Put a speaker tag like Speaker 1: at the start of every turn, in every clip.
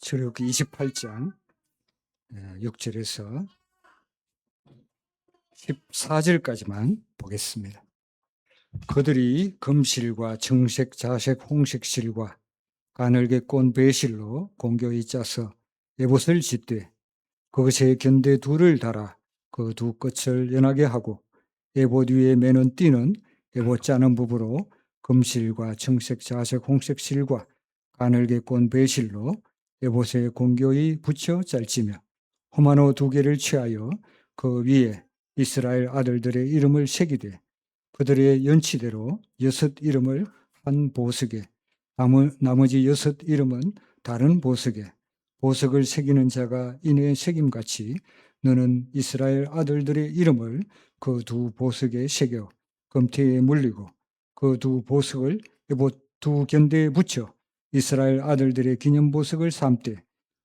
Speaker 1: 출애굽기 28장 6절에서 14절까지만 보겠습니다. 그들이 금실과 정색, 자색, 홍색실과 가늘게 꼰 배실로 공교히 짜서 에봇을 짓되 그것에 견대 둘을 달아 그 두 끝을 연하게 하고 에봇 위에 매는 띠는 에봇 짜는 부부로 금실과 정색, 자색, 홍색실과 가늘게 꼰 배실로 에봇에 공교히 붙여 짤지며 호마노 2개를 취하여 그 위에 이스라엘 아들들의 이름을 새기되 그들의 연치대로 6 이름을 한 보석에 나머지 6 이름은 다른 보석에 보석을 새기는 자가 이내 새김같이 너는 이스라엘 아들들의 이름을 그 두 보석에 새겨 금태에 물리고 그 두 보석을 에봇 2 견대에 붙여 이스라엘 아들들의 기념보석을 삼되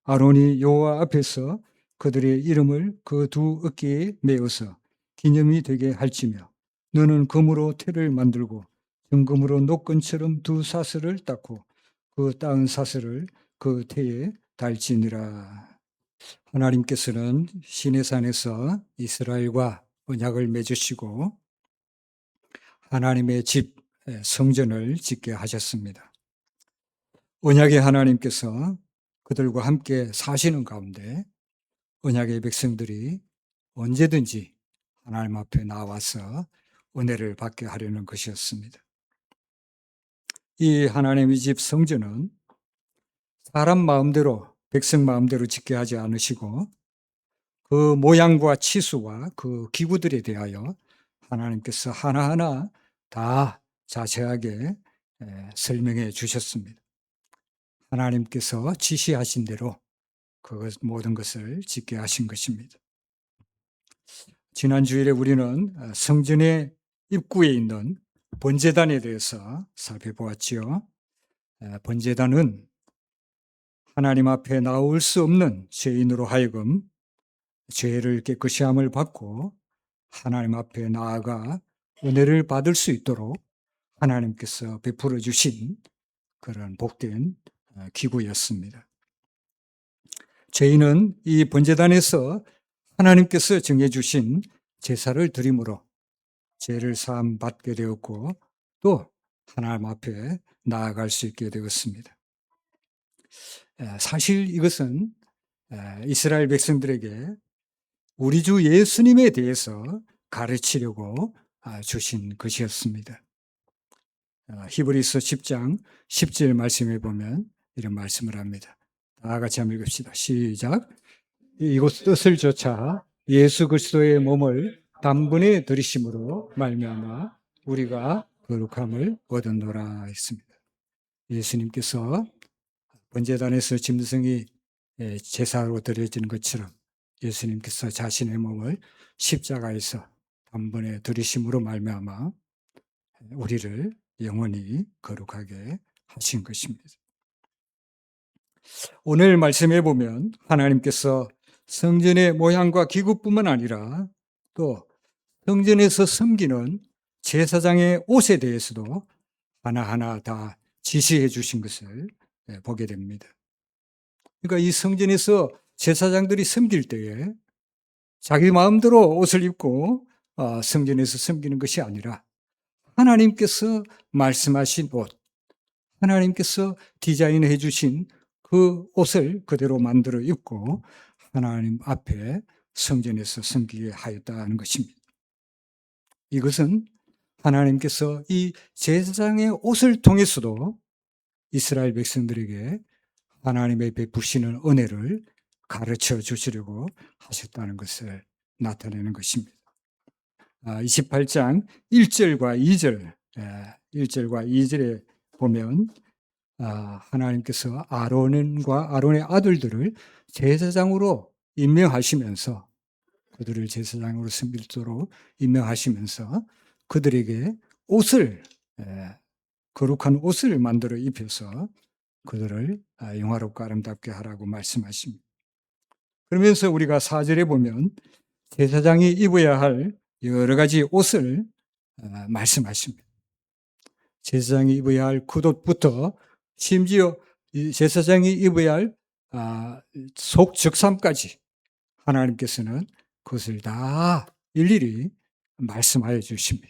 Speaker 1: 아론이 여호와 앞에서 그들의 이름을 그 두 어깨에 메어서 기념이 되게 할지며 너는 금으로 태를 만들고 정금으로 녹건처럼 2 사슬을 닦고 그 따은 사슬을 그 태에 달지니라. 하나님께서는 시내산에서 이스라엘과 언약을 맺으시고 하나님의 집 성전을 짓게 하셨습니다. 언약의 하나님께서 그들과 함께 사시는 가운데 언약의 백성들이 언제든지 하나님 앞에 나와서 은혜를 받게 하려는 것이었습니다. 이 하나님의 집 성전은 사람 마음대로, 백성 마음대로 짓게 하지 않으시고 그 모양과 치수와 그 기구들에 대하여 하나님께서 하나하나 다 자세하게 설명해 주셨습니다. 하나님께서 지시하신 대로 그 모든 것을 짓게 하신 것입니다. 지난 주일에 우리는 성전의 입구에 있는 번제단에 대해서 살펴보았지요. 번제단은 하나님 앞에 나올 수 없는 죄인으로 하여금 죄를 깨끗이 함을 받고 하나님 앞에 나아가 은혜를 받을 수 있도록 하나님께서 베풀어 주신 그런 복된 기구였습니다. 죄인은 이 번제단에서 하나님께서 정해주신 제사를 드림으로 죄를 사함 받게 되었고 또 하나님 앞에 나아갈 수 있게 되었습니다. 사실 이것은 이스라엘 백성들에게 우리 주 예수님에 대해서 가르치려고 주신 것이었습니다. 히브리서 10장 10절 말씀에 보면 이런 말씀을 합니다. 다 같이 한번 읽읍시다. 시작. 이곳 뜻을 좇아 예수 그리스도의 몸을 단번에 들이심으로 말미암아 우리가 거룩함을 얻었노라 했습니다. 예수님께서 번제단에서 짐승이 제사로 드려진 것처럼 예수님께서 자신의 몸을 십자가에서 단번에 들이심으로 말미암아 우리를 영원히 거룩하게 하신 것입니다. 오늘 말씀해 보면 하나님께서 성전의 모양과 기구뿐만 아니라 또 성전에서 섬기는 제사장의 옷에 대해서도 하나하나 다 지시해 주신 것을 보게 됩니다. 그러니까 이 성전에서 제사장들이 섬길 때에 자기 마음대로 옷을 입고 성전에서 섬기는 것이 아니라 하나님께서 말씀하신 옷, 하나님께서 디자인해 주신 그 옷을 그대로 만들어 입고 하나님 앞에 성전에서 섬기게 하였다는 것입니다. 이것은 하나님께서 이 제사장의 옷을 통해서도 이스라엘 백성들에게 하나님의 베푸시는 은혜를 가르쳐 주시려고 하셨다는 것을 나타내는 것입니다. 28장 1절과 2절, 1절과 2절에 보면 하나님께서 아론과 아론의 아들들을 제사장으로 임명하시면서 그들을 제사장으로 섬기도록 임명하시면서 그들에게 옷을 거룩한 옷을 만들어 입혀서 그들을 영화롭고 아름답게 하라고 말씀하십니다. 그러면서 우리가 4절에 보면 제사장이 입어야 할 여러 가지 옷을 말씀하십니다. 제사장이 입어야 할 굿옷부터 심지어 제사장이 입어야 할 속적삼까지 하나님께서는 그것을 다 일일이 말씀하여 주십니다.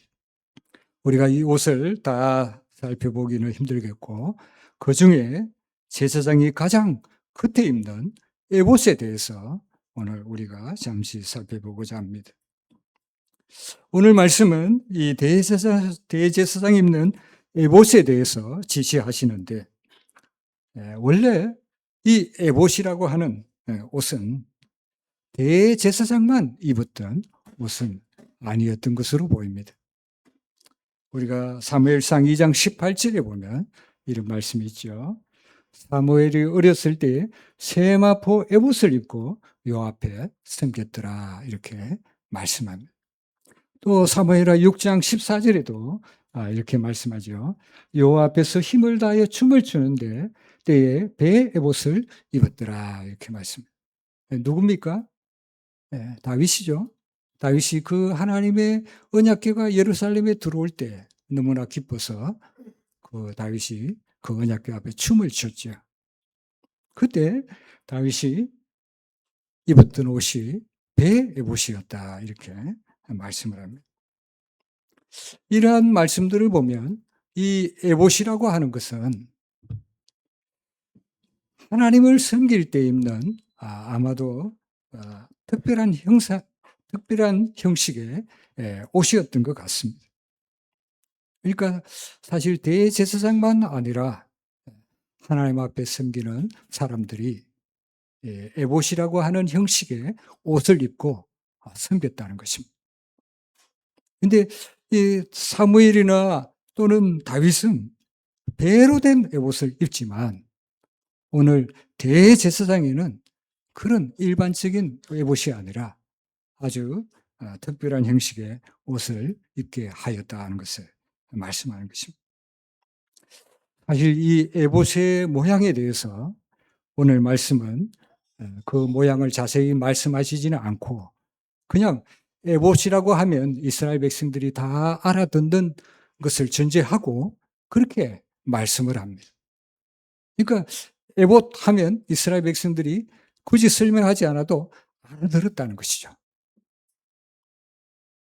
Speaker 1: 우리가 이 옷을 다 살펴보기는 힘들겠고, 그중에 제사장이 가장 겉에 입는 에봇에 대해서 오늘 우리가 잠시 살펴보고자 합니다. 오늘 말씀은 이 대제사장이 입는 에봇에 대해서 지시하시는데, 원래 이 에봇이라고 하는 옷은 대제사장만 입었던 옷은 아니었던 것으로 보입니다. 우리가 사무엘상 2장 18절에 보면 이런 말씀이 있죠. 사무엘이 어렸을 때 세마포 에봇을 입고 요 앞에 섬겼더라, 이렇게 말씀합니다. 또 사무엘하 6장 14절에도 이렇게 말씀하죠. 요 앞에서 힘을 다하여 춤을 추는데 때에 배 에봇을 입었더라, 이렇게 말씀합니다. 누굽니까? 다윗이죠. 다윗이 그 하나님의 언약궤가 예루살렘에 들어올 때 너무나 기뻐서 그 다윗이 그 언약궤 앞에 춤을 췄죠. 그때 다윗이 입었던 옷이 배 에봇이었다, 이렇게 말씀을 합니다. 이러한 말씀들을 보면 이 에봇이라고 하는 것은 하나님을 섬길 때 입는 아마도 특별한 형식의 옷이었던 것 같습니다. 그러니까 사실 대제사장만 아니라 하나님 앞에 섬기는 사람들이 에봇이라고 하는 형식의 옷을 입고 섬겼다는 것입니다. 그런데 이 사무엘이나 또는 다윗은 배로 된 에봇을 입지만 오늘 대제사장에는 그런 일반적인 에봇이 아니라 아주 특별한 형식의 옷을 입게 하였다는 것을 말씀하는 것입니다. 사실 이 에봇의 모양에 대해서 오늘 말씀은 그 모양을 자세히 말씀하시지는 않고 그냥 에봇이라고 하면 이스라엘 백성들이 다 알아듣는 것을 전제하고 그렇게 말씀을 합니다. 그러니까 에봇 하면 이스라엘 백성들이 굳이 설명하지 않아도 알아들었다는 것이죠.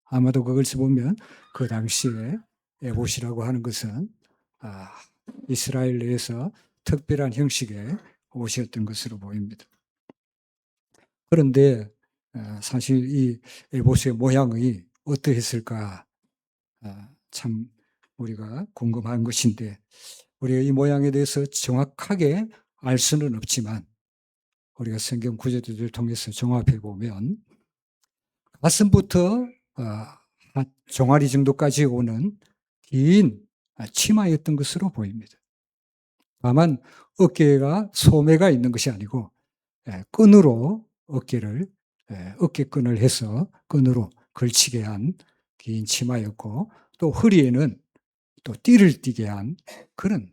Speaker 1: 아마도 그것을 보면 그 당시에 에봇이라고 하는 것은 이스라엘 내에서 특별한 형식의 옷이었던 것으로 보입니다. 그런데 사실 이 에봇의 모양이 어떠했을까 참 우리가 궁금한 것인데 우리가 이 모양에 대해서 정확하게 알 수는 없지만 우리가 성경 구절들을 통해서 종합해 보면 가슴부터 종아리 정도까지 오는 긴 치마였던 것으로 보입니다. 다만 어깨가 소매가 있는 것이 아니고 끈으로 어깨끈을 해서 끈으로 걸치게 한 긴 치마였고 또 허리에는 또 띠를 띠게 한 그런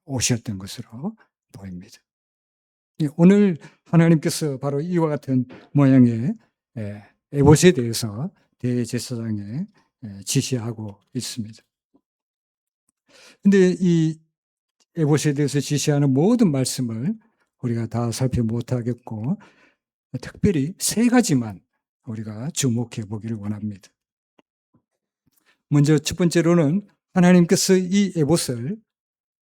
Speaker 1: 옷이었던 것으로 보입니다. 오늘 하나님께서 바로 이와 같은 모양의 에봇에 대해서 대제사장에 지시하고 있습니다. 그런데 이 에봇에 대해서 지시하는 모든 말씀을 우리가 다 살펴 못하겠고 특별히 세 가지만 우리가 주목해 보기를 원합니다. 먼저 첫 번째로는 하나님께서 이 에봇을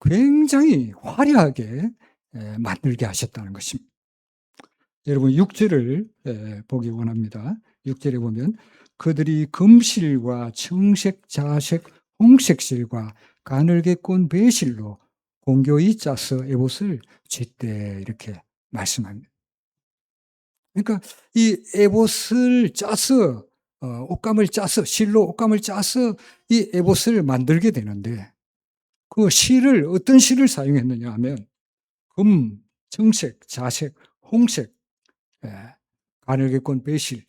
Speaker 1: 굉장히 화려하게 만들게 하셨다는 것입니다. 여러분 6절을 보기 원합니다. 6절에 보면 그들이 금실과 청색, 자색, 홍색실과 가늘게 꼰 배실로 공교히 짜서 에봇을 쥐대 이렇게 말씀합니다. 그러니까 이 에봇을 짜서 옷감을 짜서 실로 옷감을 짜서 이 에봇을 만들게 되는데 그 실을 어떤 실을 사용했느냐 하면 금, 청색, 자색, 홍색, 가늘게 꼰 배실.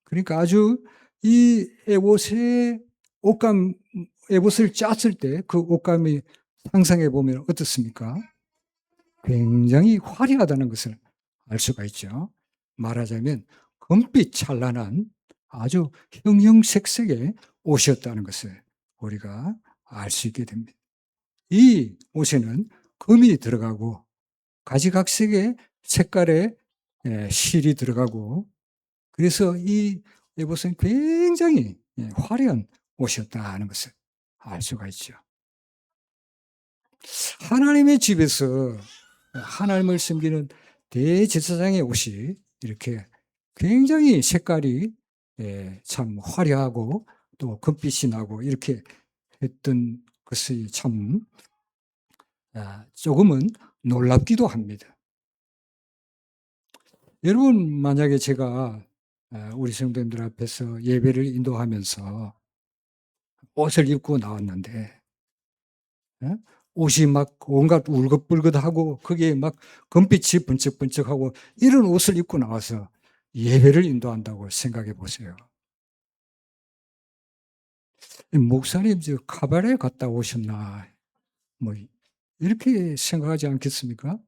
Speaker 1: 그러니까 아주 이 에봇의 옷감, 에봇을 짰을 때 그 옷감이 상상해 보면 어떻습니까? 굉장히 화려하다는 것을 알 수가 있죠. 말하자면 금빛 찬란한 아주 형형색색의 옷이었다는 것을 우리가 알 수 있게 됩니다. 이 옷에는 금이 들어가고 가지각색의 색깔의 실이 들어가고, 그래서 이 에봇은 굉장히 화려한 옷이었다 하는 것을 알 수가 있죠. 하나님의 집에서 하나님을 섬기는 대제사장의 옷이 이렇게 굉장히 색깔이 참 화려하고 또 금빛이 나고 이렇게 했던 것이 참 조금은 놀랍기도 합니다. 여러분, 만약에 제가 우리 성도님들 앞에서 예배를 인도하면서 옷을 입고 나왔는데 옷이 막 온갖 울긋불긋하고 거기에 막 금빛이 번쩍번쩍하고 이런 옷을 입고 나와서 예배를 인도한다고 생각해 보세요. 목사님 저 카바레 갔다 오셨나 뭐 이렇게 생각하지 않겠습니까?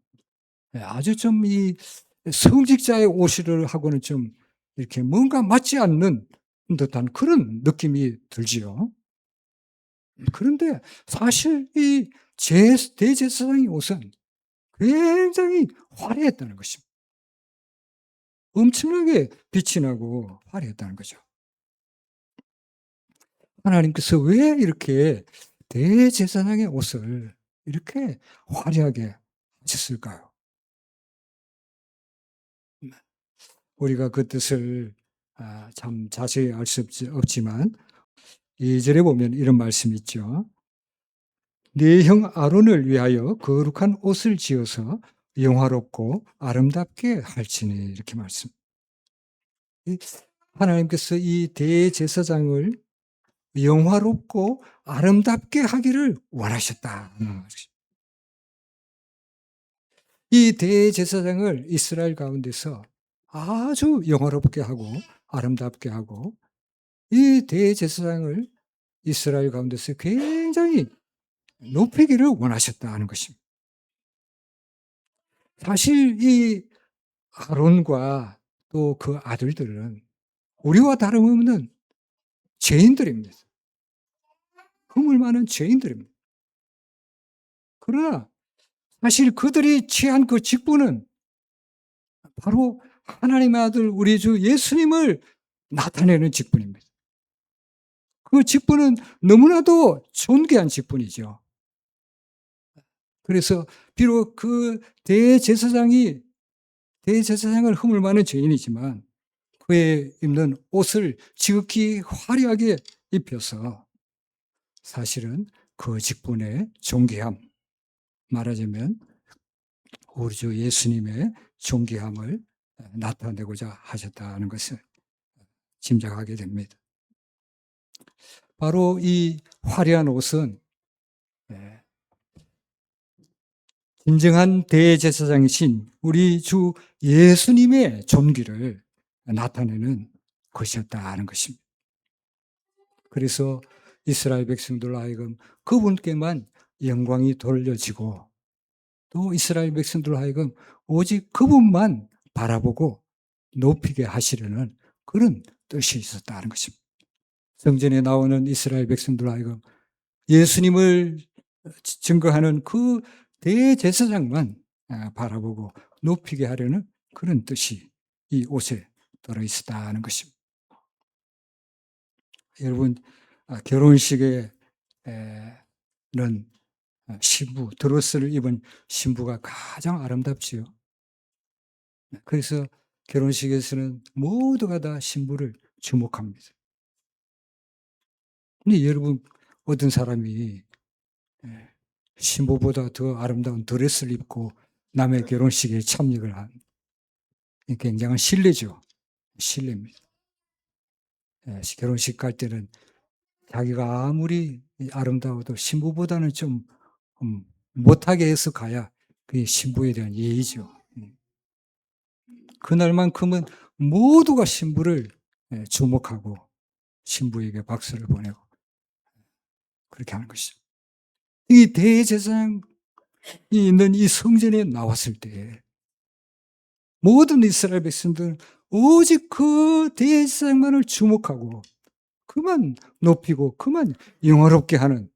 Speaker 1: 아주 좀 이 성직자의 옷을 하고는 좀 이렇게 뭔가 맞지 않는 듯한 그런 느낌이 들지요. 그런데 사실 이 대제사장의 옷은 굉장히 화려했다는 것입니다. 엄청나게 빛이 나고 화려했다는 거죠. 하나님께서 왜 이렇게 대제사장의 옷을 이렇게 화려하게 하셨을까요? 우리가 그 뜻을 참 자세히 알 수 없지만 2절에 보면 이런 말씀이 있죠. 네 형 아론을 위하여 거룩한 옷을 지어서 영화롭고 아름답게 할지니 이렇게 말씀. 하나님께서 이 대제사장을 영화롭고 아름답게 하기를 원하셨다는 것이죠. 이 대제사장을 이스라엘 가운데서 아주 영화롭게 하고 아름답게 하고 이 대제사장을 이스라엘 가운데서 굉장히 높이기를 원하셨다는 것입니다. 사실 이 아론과 또 그 아들들은 우리와 다름없는 죄인들입니다. 허물 많은 죄인들입니다. 그러나 사실 그들이 취한 그 직분은 바로 하나님의 아들 우리 주 예수님을 나타내는 직분입니다. 그 직분은 너무나도 존귀한 직분이죠. 그래서 비록 그 대제사장을 허물 많은 죄인이지만 그의 입는 옷을 지극히 화려하게 입혀서 사실은 그 직분의 존귀함, 말하자면 우리 주 예수님의 존귀함을 나타내고자 하셨다는 것을 짐작하게 됩니다. 바로 이 화려한 옷은 진정한 대제사장이신 우리 주 예수님의 존귀를 나타내는 것이었다는 것입니다. 그래서 이스라엘 백성들로 하여금 그분께만 영광이 돌려지고 또 이스라엘 백성들로 하여금 오직 그분만 바라보고 높이게 하시려는 그런 뜻이 있었다는 것입니다. 성전에 나오는 이스라엘 백성들로 하여금 예수님을 증거하는 그 대제사장만 바라보고 높이게 하려는 그런 뜻이 이 옷에 들어있었다는 것입니다. 여러분, 결혼식에는 신부, 드레스를 입은 신부가 가장 아름답지요. 그래서 결혼식에서는 모두가 다 신부를 주목합니다. 근데 여러분, 어떤 사람이 신부보다 더 아름다운 드레스를 입고 남의 결혼식에 참여를 한 굉장한 신뢰죠. 신뢰입니다. 결혼식 갈 때는 자기가 아무리 아름다워도 신부보다는 좀 못하게 해서 가야 그게 신부에 대한 예의죠. 그날만큼은 모두가 신부를 주목하고 신부에게 박수를 보내고 그렇게 하는 것이죠. 이 대제사장이 있는 이 성전에 나왔을 때 모든 이스라엘 백성들은 오직 그 대제사장만을 주목하고 그만 높이고 그만 영화롭게 하는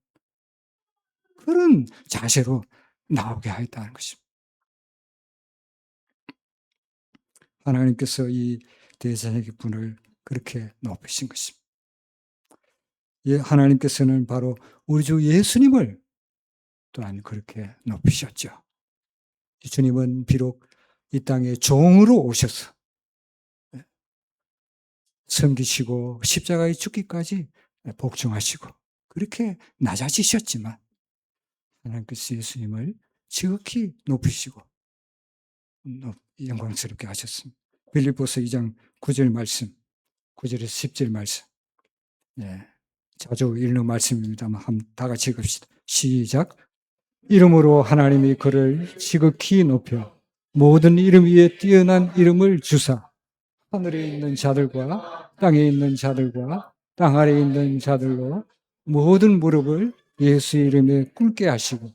Speaker 1: 그런 자세로 나오게 하였다는 것입니다. 하나님께서 이 대제사장의 분을 그렇게 높이신 것입니다. 예, 하나님께서는 바로 우리 주 예수님을 또한 그렇게 높이셨죠. 주님은 비록 이 땅에 종으로 오셔서 섬기시고 십자가에 죽기까지 복종하시고 그렇게 낮아지셨지만 하나님께서 예수님을 지극히 높이시고 영광스럽게 하셨습니다. 빌립보서 2장 9절 말씀, 9절에서 10절 말씀. 네, 자주 읽는 말씀입니다만 한번 다 같이 읽읍시다. 시작. 이름으로 하나님이 그를 지극히 높여 모든 이름 위에 뛰어난 이름을 주사 하늘에 있는 자들과 땅에 있는 자들과 땅 아래에 있는 자들로 모든 무릎을 예수 이름에 꿇게 하시고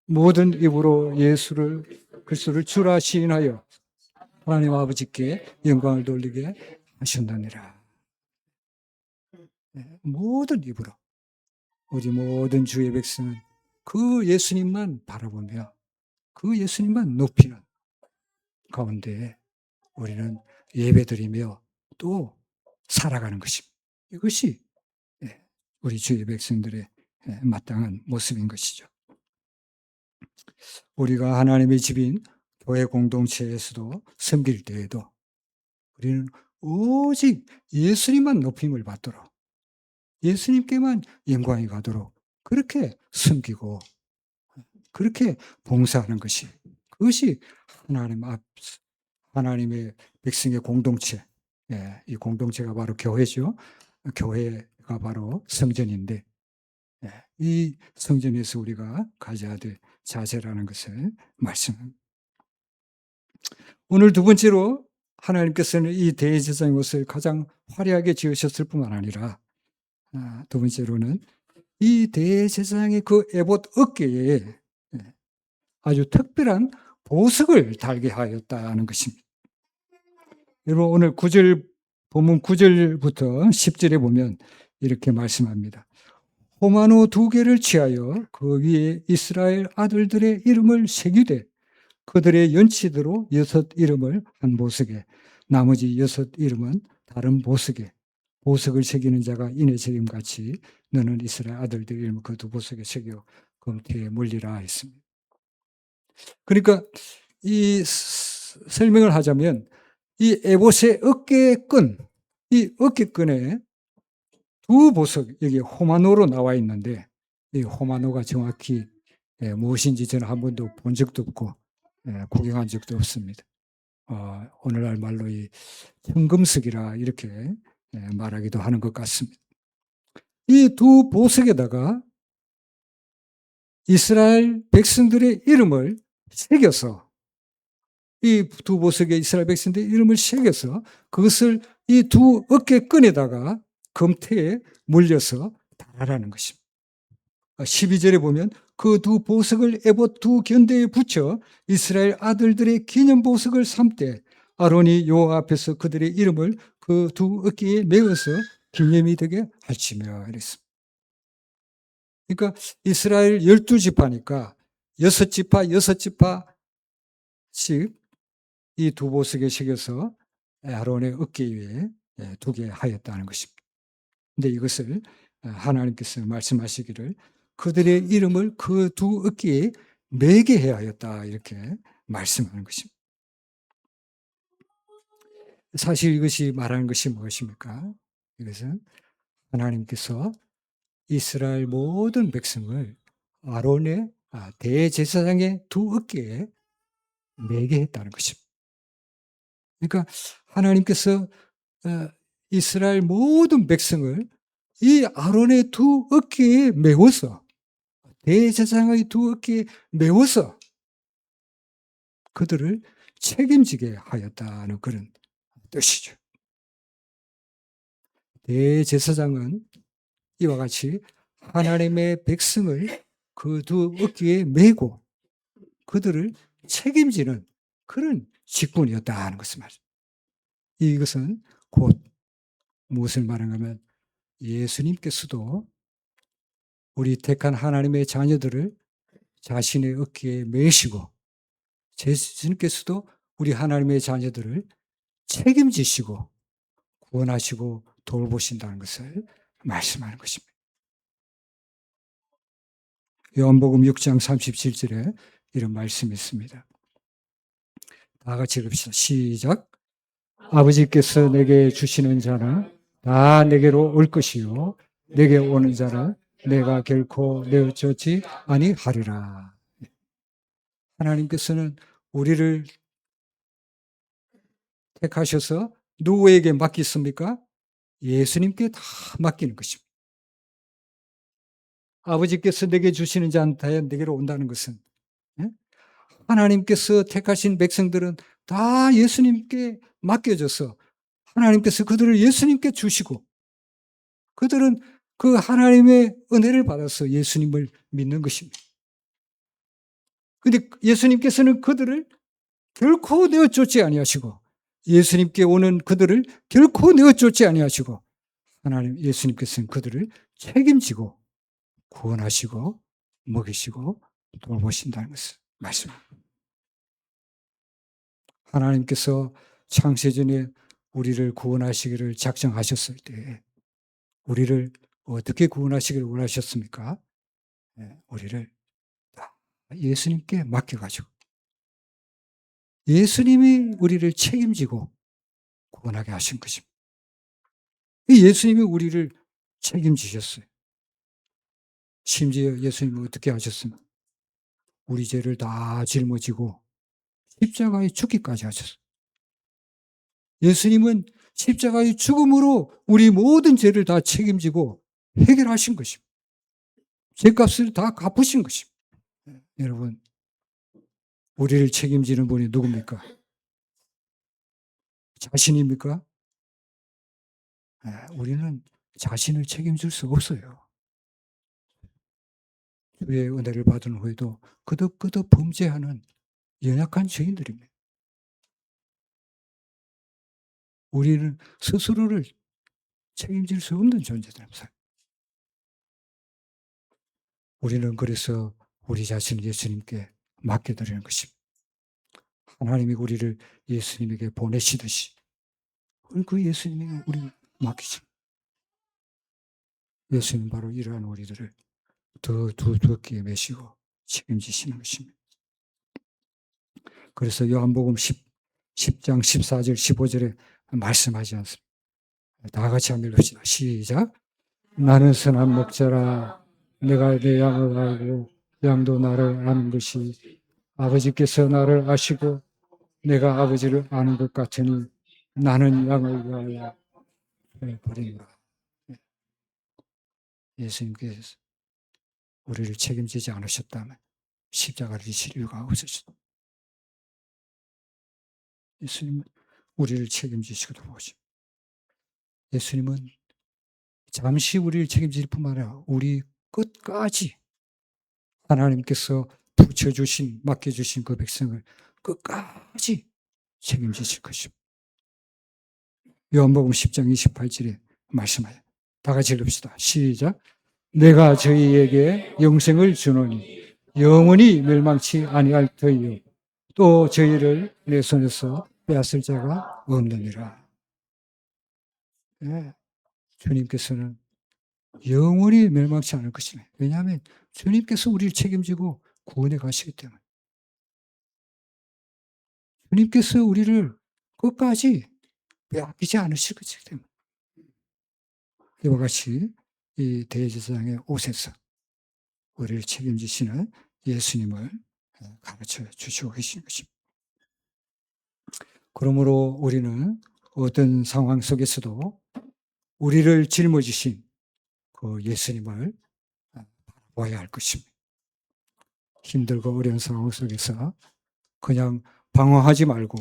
Speaker 1: 모든 입으로 예수를 그리스도를 주라 시인하여 하나님 아버지께 영광을 돌리게 하셨느니라. 모든 입으로 우리 모든 주의 백성은 그 예수님만 바라보며 그 예수님만 높이는 가운데 우리는 예배드리며 또 살아가는 것입니다. 이것이 우리 주의 백성들의 마땅한 모습인 것이죠. 우리가 하나님의 집인 교회 공동체에서도 섬길 때에도 우리는 오직 예수님만 높임을 받도록 예수님께만 영광이 가도록 그렇게 섬기고 그렇게 봉사하는 것이 그것이 하나님의 백성의 공동체, 이 공동체가 바로 교회죠. 교회가 바로 성전인데 이 성전에서 우리가 가져야 될 자세라는 것을 말씀합니다. 오늘 두 번째로 하나님께서는 이 대제사장의 옷을 가장 화려하게 지으셨을 뿐만 아니라 두 번째로는 이 대제사장의 그 에봇 어깨에 아주 특별한 보석을 달게 하였다는 것입니다. 여러분 오늘 본문 9절부터 10절에 보면 이렇게 말씀합니다. 호마노 2개를 취하여 그 위에 이스라엘 아들들의 이름을 새기되 그들의 연치대로 6 이름을 한 보석에 나머지 6 이름은 다른 보석에 보석을 새기는 자가 이내 새김같이 너는 이스라엘 아들들의 이름을 그 2 보석에 새겨 검태에 물리라 했습니다. 그러니까 이 설명을 하자면 이 에봇의 어깨끈, 이 어깨끈에 2 보석, 여기 호마노로 나와 있는데 이 호마노가 정확히 무엇인지 저는 한 번도 본 적도 없고 구경한 적도 없습니다. 오늘날 말로 이 현금석이라 이렇게 말하기도 하는 것 같습니다. 이 2 보석에다가 이스라엘 백성들의 이름을 새겨서 이 2 보석에 이스라엘 백성들의 이름을 새겨서 그것을 이 2 어깨끈에다가 검태에 물려서 달아라는 것입니다. 12절에 보면 그 2 보석을 에봇 2 견대에 붙여 이스라엘 아들들의 기념 보석을 삼되 아론이 여호와 앞에서 그들의 이름을 그 2 어깨에 메어서 기념이 되게 할지며 이랬습니다. 그러니까 이스라엘 12지파니까 6지파 6지파씩 이 2 보석에 새겨서 아론의 어깨 위에 두게 하였다는 것입니다. 근데 이것을 하나님께서 말씀하시기를 그들의 이름을 그 2 어깨에 매게 해야 하였다 이렇게 말씀하는 것입니다. 사실 이것이 말하는 것이 무엇입니까? 이것은 하나님께서 이스라엘 모든 백성을 아론의 대제사장의 2 어깨에 매게 했다는 것입니다. 그러니까 하나님께서 이스라엘 모든 백성을 이 아론의 2 어깨에 메워서 대제사장의 2 어깨에 메워서 그들을 책임지게 하였다는 그런 뜻이죠. 대제사장은 이와 같이 하나님의 백성을 그 2 어깨에 메고 그들을 책임지는 그런 직분이었다는 것을 말입니다. 이것은 곧 무엇을 말하냐면 예수님께서도 우리 택한 하나님의 자녀들을 자신의 어깨에 메시고 예수님께서도 우리 하나님의 자녀들을 책임지시고 구원하시고 돌보신다는 것을 말씀하는 것입니다. 요한복음 6장 37절에 이런 말씀이 있습니다. 다 같이 읽읍시다. 시작. 아버지께서 내게 주시는 자는 다 내게로 올 것이요 내게 오는 자는 내가 결코 내어쫓지 아니하리라. 하나님께서는 우리를 택하셔서 누구에게 맡겼습니까? 예수님께 다 맡기는 것입니다. 아버지께서 내게 주시는 자는 다 내게로 온다는 것은 하나님께서 택하신 백성들은 다 예수님께 맡겨져서 하나님께서 그들을 예수님께 주시고 그들은 그 하나님의 은혜를 받아서 예수님을 믿는 것입니다. 그런데 예수님께서는 그들을 결코 내어쫓지 아니하시고 예수님께 오는 그들을 결코 내어쫓지 아니하시고 하나님 예수님께서는 그들을 책임지고 구원하시고 먹이시고 돌보신다는 것을 말씀합니다. 하나님께서 창세전에 우리를 구원하시기를 작정하셨을 때 우리를 어떻게 구원하시기를 원하셨습니까? 우리를 예수님께 맡겨가지고 예수님이 우리를 책임지고 구원하게 하신 것입니다. 예수님이 우리를 책임지셨어요. 심지어 예수님은 어떻게 하셨습니까? 우리 죄를 다 짊어지고 십자가에 죽기까지 하셨어요. 예수님은 십자가의 죽음으로 우리 모든 죄를 다 책임지고 해결하신 것입니다. 죄값을 다 갚으신 것입니다. 여러분, 우리를 책임지는 분이 누굽니까? 자신입니까? 우리는 자신을 책임질 수 없어요. 주의 은혜를 받은 후에도 그덕그덕 범죄하는 연약한 죄인들입니다. 우리는 스스로를 책임질 수 없는 존재들입니다. 우리는 그래서 우리 자신을 예수님께 맡겨드리는 것입니다. 하나님이 우리를 예수님에게 보내시듯이 그 예수님에게 우리를 맡기십니다. 예수님 바로 이러한 우리들을 더 두껍게 메시고 책임지시는 것입니다. 그래서 요한복음 10장 14절 15절에 말씀하지 않습니다. 다 같이 한번 읽읍시다. 시작. 나는 선한 목자라 내가 내 양을 알고 양도 나를 아는 것이 아버지께서 나를 아시고 내가 아버지를 아는 것 같으니 나는 양을 위하여 버린다. 예수님께서 우리를 책임지지 않으셨다면 십자가를 지실 이유가 없으셨다. 예수님은 우리를 책임지시고도 보십니다. 예수님은 잠시 우리를 책임질 뿐만 아니라 우리 끝까지 하나님께서 붙여주신 맡겨주신 그 백성을 끝까지 책임지실 것입니다. 요한복음 10장 28절에 말씀하여 다 같이 읽읍시다. 시작. 내가 저희에게 영생을 주노니 영원히 멸망치 아니할 터이요 또 저희를 내 손에서 빼앗을 자가 없느니라. 네. 주님께서는 영원히 멸망치 않을 것이네. 왜냐하면 주님께서 우리를 책임지고 구원해 가시기 때문에. 주님께서 우리를 끝까지 빼앗기지 않으실 것이기 때문에. 이와 같이 이 대제사장의 옷에서 우리를 책임지시는 예수님을 가르쳐 주시고 계신 것입니다. 그러므로 우리는 어떤 상황 속에서도 우리를 짊어지신 그 예수님을 바라봐야 할 것입니다. 힘들고 어려운 상황 속에서 그냥 방황하지 말고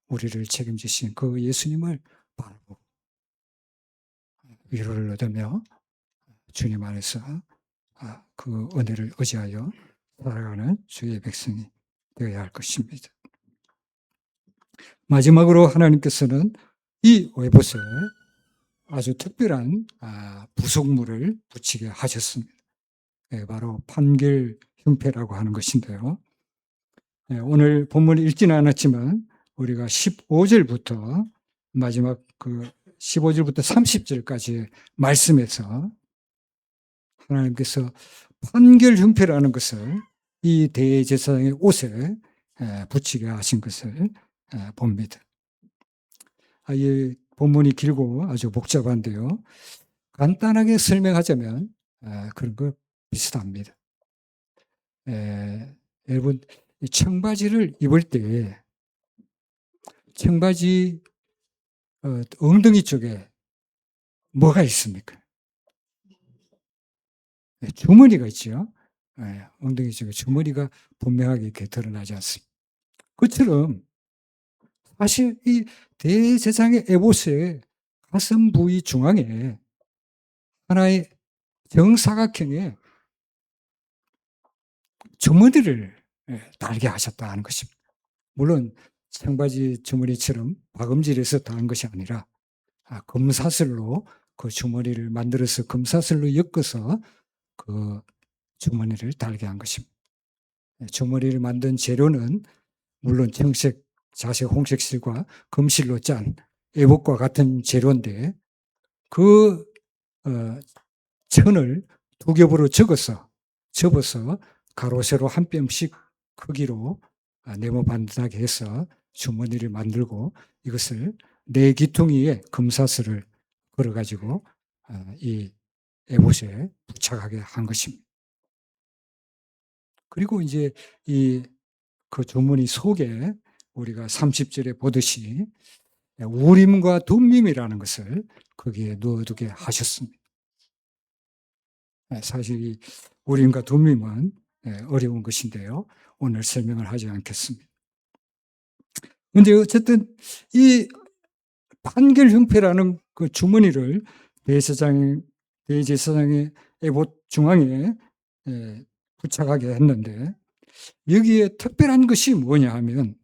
Speaker 1: 우리를 책임지신 그 예수님을 바라보고 위로를 얻으며 주님 안에서 그 은혜를 의지하여 살아가는 주의 백성이 되어야 할 것입니다. 마지막으로 하나님께서는 이 에봇에 아주 특별한 부속물을 붙이게 하셨습니다. 바로 판결 흉패라고 하는 것인데요. 오늘 본문을 읽지는 않았지만 우리가 15절부터 마지막 그 15절부터 30절까지 말씀에서 하나님께서 판결 형패라는 것을 이 대제사장의 옷에 붙이게 하신 것을 봅니다. 이 본문이 길고 아주 복잡한데요. 간단하게 설명하자면 그런 거 비슷합니다. 여러분, 청바지를 입을 때 청바지 엉덩이 쪽에 뭐가 있습니까? 주머니가 있죠. 엉덩이 쪽에 주머니가 분명하게 이렇게 드러나지 않습니다. 그처럼 사실 이 대제사장의 에봇의 가슴 부위 중앙에 하나의 정사각형의 주머니를 달게 하셨다는 것입니다. 물론 청바지 주머니처럼 박음질해서 다한 것이 아니라 금사슬로 그 주머니를 만들어서 금사슬로 엮어서 그 주머니를 달게 한 것입니다. 주머니를 만든 재료는 물론 청색, 자색, 홍색실과 금실로 짠 에봇과 같은 재료인데 그 천을 두 겹으로 접어서 가로 세로 한 뼘씩 크기로 네모 반듯하게 해서 주머니를 만들고 이것을 네 기퉁이에 금사슬을 걸어가지고 이 에봇에 부착하게 한 것입니다. 그리고 이제 그 주머니 속에 우리가 30절에 보듯이 우림과 둠밈이라는 것을 거기에 넣어두게 하셨습니다. 사실 이 우림과 둠밈은 어려운 것인데요. 오늘 설명을 하지 않겠습니다. 근데 어쨌든 이 판결 형패라는 그 주머니를 대제사장의 에봇 중앙에 부착하게 했는데 여기에 특별한 것이 뭐냐 하면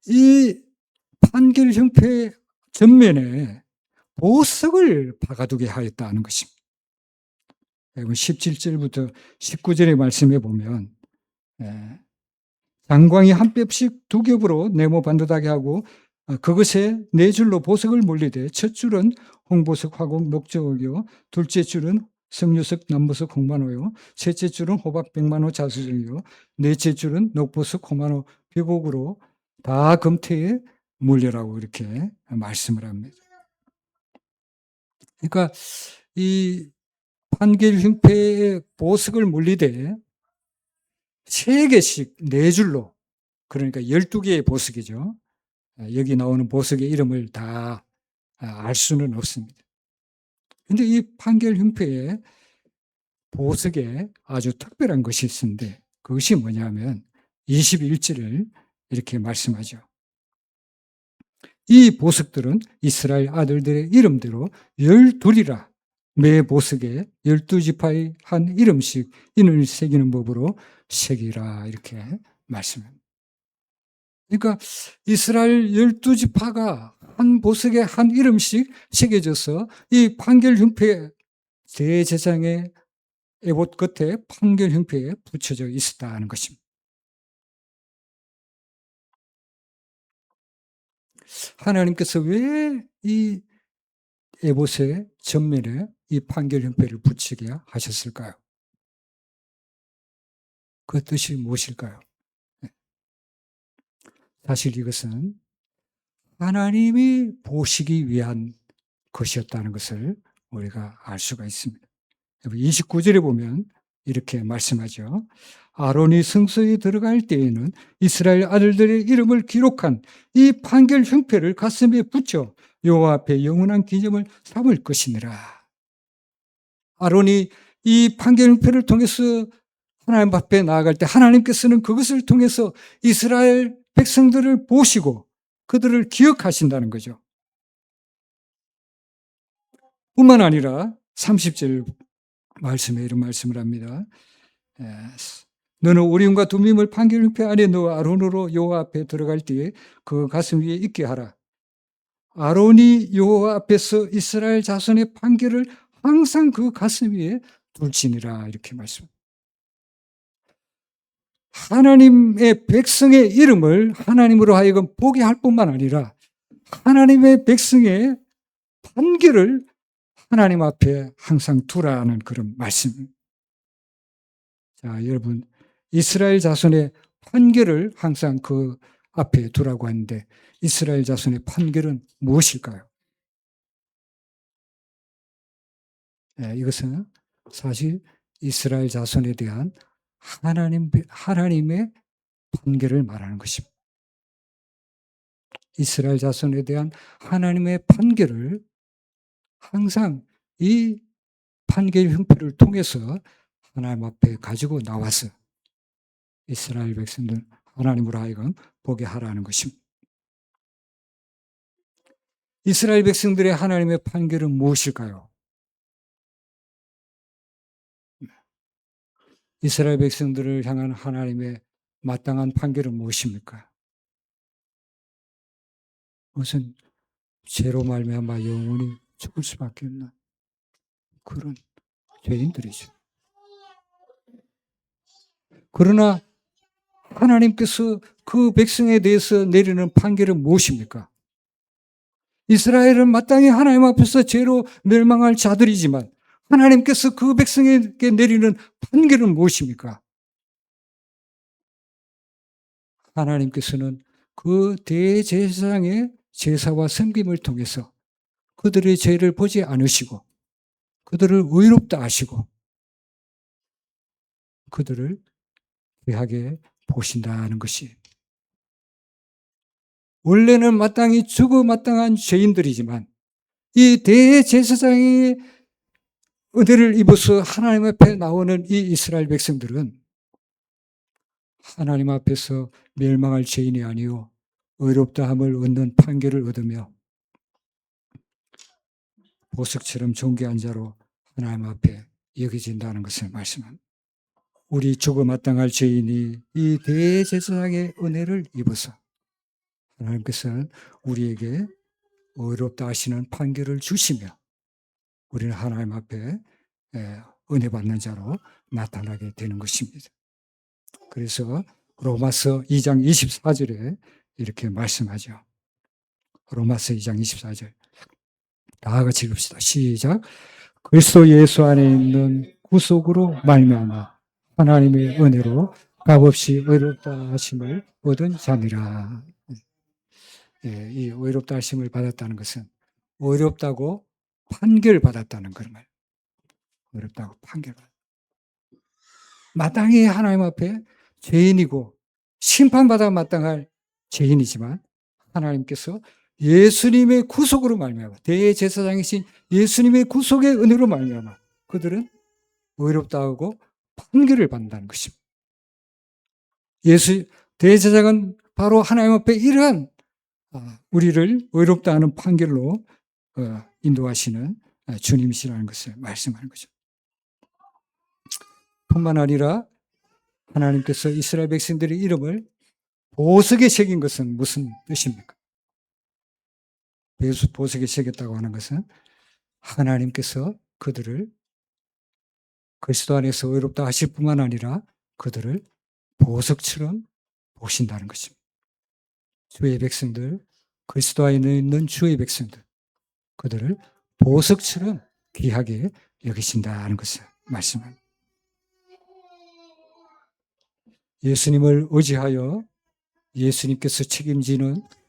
Speaker 1: 이 판결 형패 전면에 보석을 박아두게 하였다는 것입니다. 17절부터 19절의 말씀에 보면 장광이 한 뼘씩 두 겹으로 네모 반듯하게 하고 그것에 네 줄로 보석을 몰리되 첫 줄은 홍보석, 화공, 녹저옥이요 둘째 줄은 석류석, 남보석, 홍만호요 셋째 줄은 호박, 백만호, 자수정이요 넷째 줄은 녹보석, 홍만호, 벽옥으로 다 금태에 물려라고 이렇게 말씀을 합니다. 그러니까 이 판결 형패에 보석을 물리되 세 개씩 네 줄로 그러니까 12개의 보석이죠. 여기 나오는 보석의 이름을 다 알 수는 없습니다. 그런데 이 판결 형패에 보석에 아주 특별한 것이 있는데 그것이 뭐냐면 21절을 이렇게 말씀하죠. 이 보석들은 이스라엘 아들들의 이름대로 12이라 매 보석에 12지파의 한 이름씩 인을 새기는 법으로 새기라 이렇게 말씀합니다. 그러니까 이스라엘 12지파가 한 보석에 한 이름씩 새겨져서 이 판결 형패 대제사장의 에봇 끝에 판결 형패에 붙여져 있었다는 것입니다. 하나님께서 왜 이 에봇의 전면에 이 판결 형패를 붙이게 하셨을까요? 그 뜻이 무엇일까요? 사실 이것은 하나님이 보시기 위한 것이었다는 것을 우리가 알 수가 있습니다. 29절에 보면 이렇게 말씀하죠. 아론이 성소에 들어갈 때에는 이스라엘 아들들의 이름을 기록한 이 판결 형패를 가슴에 붙여 여호와 앞에 영원한 기념을 삼을 것이니라. 아론이 이 판결 형패를 통해서 하나님 앞에 나아갈 때 하나님께서는 그것을 통해서 이스라엘 백성들을 보시고 그들을 기억하신다는 거죠. 뿐만 아니라 30절 말씀에 이런 말씀을 합니다. 너는 우림과 둠밈을 판결 형패 안에 넣어 아론으로 여호와 앞에 들어갈 때에 그 가슴 위에 있게 하라. 아론이 여호와 앞에서 이스라엘 자손의 판결을 항상 그 가슴 위에 둘지니라 이렇게 말씀. 하나님의 백성의 이름을 하나님으로 하여금 보게 할 뿐만 아니라 하나님의 백성의 판결을 하나님 앞에 항상 두라는 그런 말씀입니다. 자, 여러분, 이스라엘 자손의 판결을 항상 그 앞에 두라고 하는데 이스라엘 자손의 판결은 무엇일까요? 네, 이것은 사실 이스라엘 자손에 대한 하나님의 판결을 말하는 것입니다. 이스라엘 자손에 대한 하나님의 판결을 항상 이 판결 형편을 통해서 하나님 앞에 가지고 나와서 이스라엘 백성들 하나님으로 하여금 보게 하라는 것입니다. 이스라엘 백성들의 하나님의 판결은 무엇일까요? 이스라엘 백성들을 향한 하나님의 마땅한 판결은 무엇입니까? 무슨 죄로 말미암아 영원히 죽을 수밖에 없는 그런 죄인들이죠. 그러나 하나님께서 그 백성에 대해서 내리는 판결은 무엇입니까? 이스라엘은 마땅히 하나님 앞에서 죄로 멸망할 자들이지만 하나님께서 그 백성에게 내리는 판결은 무엇입니까? 하나님께서는 그 대제사장의 제사와 섬김을 통해서 그들의 죄를 보지 않으시고 그들을 의롭다 하시고 그들을 귀하게 보신다는 것이 원래는 마땅히 죽어 마땅한 죄인들이지만 이 대제사장의 은혜를 입어서 하나님 앞에 나오는 이 이스라엘 백성들은 하나님 앞에서 멸망할 죄인이 아니요 의롭다함을 얻는 판결을 얻으며 보석처럼 존귀한 자로 하나님 앞에 여겨진다는 것을 말씀합니다. 우리 죽어 마땅할 죄인이 이 대제사장의 은혜를 입어서 하나님께서는 우리에게 의롭다 하시는 판결을 주시며 우리는 하나님 앞에 은혜 받는 자로 나타나게 되는 것입니다. 그래서 로마서 2장 24절에 이렇게 말씀하죠. 로마서 2장 24절. 다 같이 읽읍시다. 시작. 그리스도 예수 안에 있는 구속으로 말미암아 하나님의 은혜로 값없이 의롭다 하심을 얻은 자니라. 예, 이 의롭다 하심을 받았다는 것은 의롭다고 판결받았다는 그런 말. 의롭다고 판결받았다. 마땅히 하나님 앞에 죄인이고 심판받아 마땅할 죄인이지만 하나님께서 예수님의 구속으로 말미암아 대제사장이신 예수님의 구속의 은혜로 말미암아 그들은 의롭다고 판결을 받는다는 것입니다. 대제사장은 바로 하나님 앞에 이러한 우리를 의롭다 하는 판결로 인도하시는 주님이시라는 것을 말씀하는 거죠. 뿐만 아니라 하나님께서 이스라엘 백성들의 이름을 보석에 새긴 것은 무슨 뜻입니까? 보석에 새겼다고 하는 것은 하나님께서 그들을 그리스도 안에서 의롭다 하실 뿐만 아니라 그들을 보석처럼 보신다는 것입니다. 주의 백성들, 그리스도 안에 있는 주의 백성들, 그들을 보석처럼 귀하게 여기신다는 것을 말씀합니다. 예수님을 의지하여 예수님께서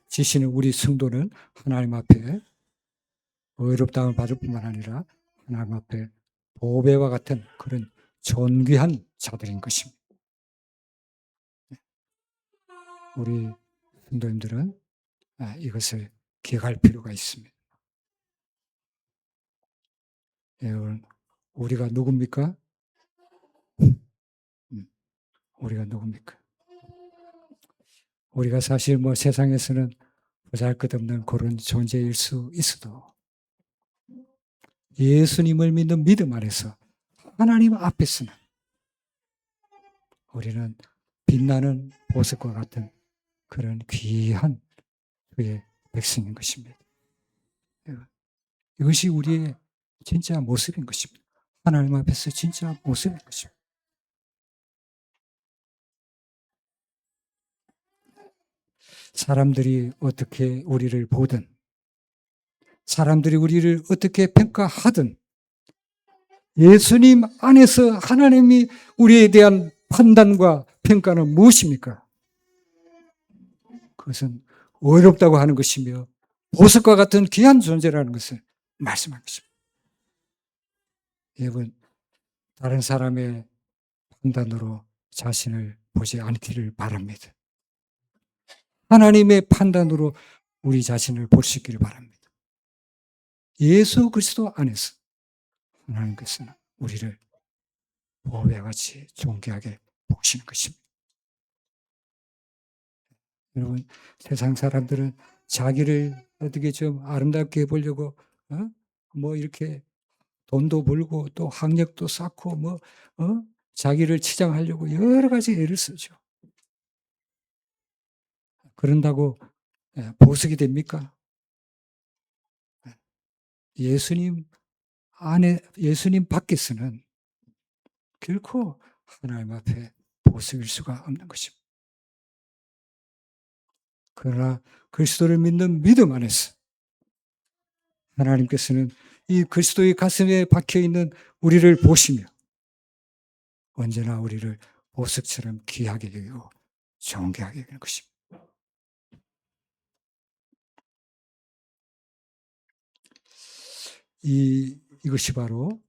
Speaker 1: 지시는 우리 성도는 하나님 앞에 의롭다함을 받을 뿐만 아니라 하나님 앞에 보배와 같은 그런 존귀한 자들인 것입니다. 우리 성도님들은 이것을 기억할 필요가 있습니다. 우리가 누굽니까? 우리가 누굽니까? 우리가 사실 세상에서는 보잘것없는 그런 존재일 수 있어도 예수님을 믿는 믿음 안에서 하나님 앞에서는 우리는 빛나는 보석과 같은 그런 귀한 그의 백성인 것입니다. 이것이 우리의 진짜 모습인 것입니다. 하나님 앞에서 진짜 모습인 것입니다. 사람들이 어떻게 우리를 보든, 사람들이 우리를 어떻게 평가하든, 예수님 안에서 하나님이 우리에 대한 판단과 평가는 무엇입니까? 그것은 어렵다고 하는 것이며 보석과 같은 귀한 존재라는 것을 말씀한 것입니다. 여러분, 다른 사람의 판단으로 자신을 보지 않기를 바랍니다. 하나님의 판단으로 우리 자신을 볼 수 있기를 바랍니다. 예수 그리스도 안에서 하나님께서는 우리를 보배같이 존귀하게 보시는 것입니다. 여러분, 세상 사람들은 자기를 어떻게 좀 아름답게 보려고 뭐 이렇게 돈도 벌고 또 학력도 쌓고 뭐 자기를 치장하려고 여러 가지 애를 쓰죠. 그런다고 보석이 됩니까? 예수님 안에, 예수님 밖에서는 결코 하나님 앞에 보석일 수가 없는 것입니다. 그러나 그리스도를 믿는 믿음 안에서 하나님께서는 이 그리스도의 가슴에 박혀있는 우리를 보시며 언제나 우리를 보석처럼 귀하게 여기고 존귀하게 여기는 것입니다. 이것이 바로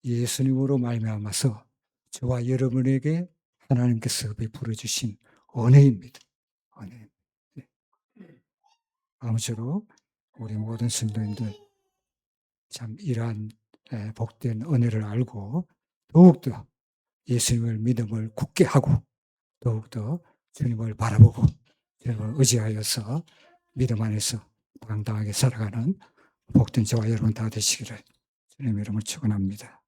Speaker 1: 예수님으로 말미암아서 저와 여러분에게 하나님께서 베풀어 주신 은혜입니다. 은혜. 네. 아무쪼록 우리 모든 성도님들 참 이러한 복된 은혜를 알고 더욱더 예수님을 믿음을 굳게 하고 더욱더 주님을 바라보고 주님을 의지하여서 믿음 안에서 당당하게 살아가는 복된 저와 여러분 다 되시기를 주님의 이름으로 축원합니다.